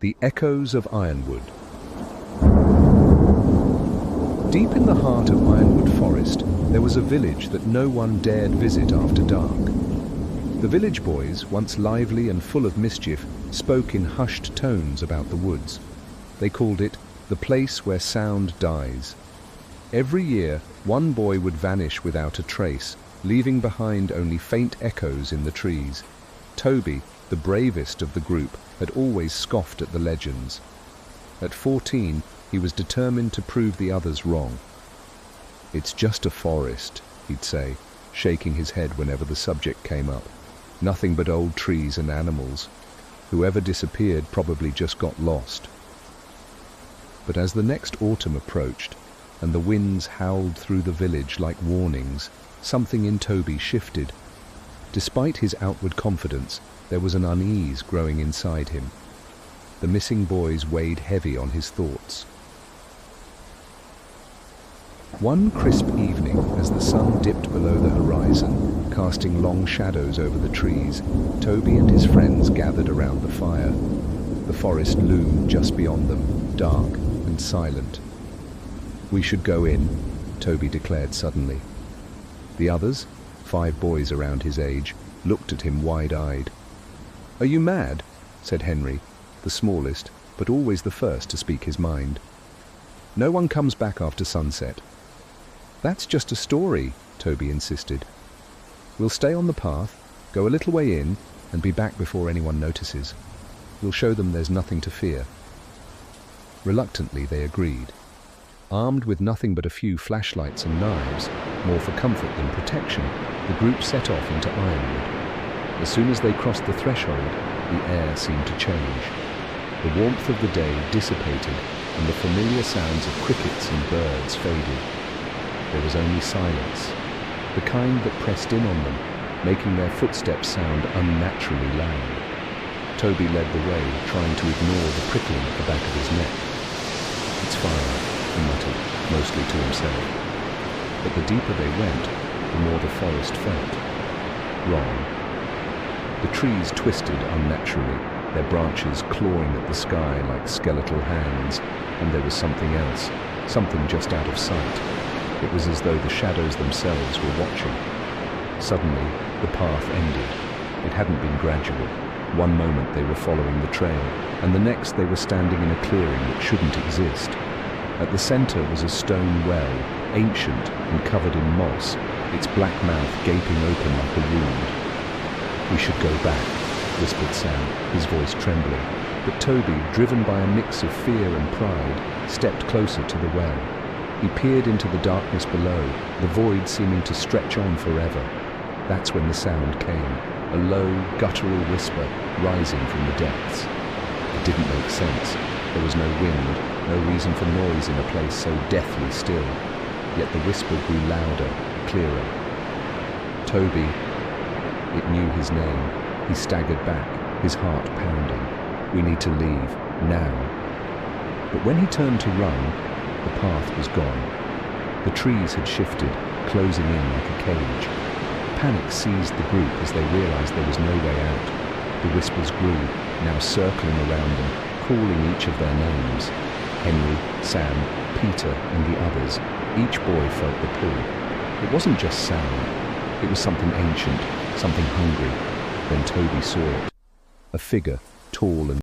The Echoes of Ironwood. Deep in the heart of Ironwood Forest, there was a village that no one dared visit after dark. The village boys, once lively and full of mischief, spoke in hushed tones about the woods. They called it the place where sound dies. Every year, one boy would vanish without a trace, leaving behind only faint echoes in the trees. Toby, the bravest of the group, had always scoffed at the legends. At 14, he was determined to prove the others wrong. "It's just a forest," he'd say, shaking his head whenever the subject came up. "Nothing but old trees and animals. Whoever disappeared probably just got lost." But as the next autumn approached, and the winds howled through the village like warnings, something in Toby shifted. Despite his outward confidence, there was an unease growing inside him. The missing boys weighed heavy on his thoughts. One crisp evening, as the sun dipped below the horizon, casting long shadows over the trees, Toby and his friends gathered around the fire. The forest loomed just beyond them, dark and silent. "We should go in," Toby declared suddenly. The others, 5 boys around his age, looked at him wide-eyed. "Are you mad?" said Henry, the smallest, but always the first to speak his mind. "No one comes back after sunset." "That's just a story," Toby insisted. "We'll stay on the path, go a little way in, and be back before anyone notices. We'll show them there's nothing to fear." Reluctantly, they agreed. Armed with nothing but a few flashlights and knives, more for comfort than protection, the group set off into Ironwood. As soon as they crossed the threshold, the air seemed to change. The warmth of the day dissipated, and the familiar sounds of crickets and birds faded. There was only silence, the kind that pressed in on them, making their footsteps sound unnaturally loud. Toby led the way, trying to ignore the prickling at the back of his neck. "It's fine," he muttered, mostly to himself. But the deeper they went, the more the forest felt wrong. The trees twisted unnaturally, their branches clawing at the sky like skeletal hands, and there was something else, something just out of sight. It was as though the shadows themselves were watching. Suddenly, the path ended. It hadn't been gradual. One moment they were following the trail, and the next they were standing in a clearing that shouldn't exist. At the center was a stone well, ancient and covered in moss, its black mouth gaping open like a wound. "We should go back," whispered Sam, his voice trembling. But Toby, driven by a mix of fear and pride, stepped closer to the well. He peered into the darkness below, the void seeming to stretch on forever. That's when the sound came, a low, guttural whisper rising from the depths. It didn't make sense. There was no wind, no reason for noise in a place so deathly still. Yet the whisper grew louder, clearer. Toby, it knew his name. He staggered back, his heart pounding. "We need to leave, now." But when he turned to run, the path was gone. The trees had shifted, closing in like a cage. Panic seized the group as they realized there was no way out. The whispers grew, now circling around them, calling each of their names. Henry, Sam, Peter, and the others. Each boy felt the pull. It wasn't just sound. It was something ancient, something hungry. Then Toby saw it. A figure, tall and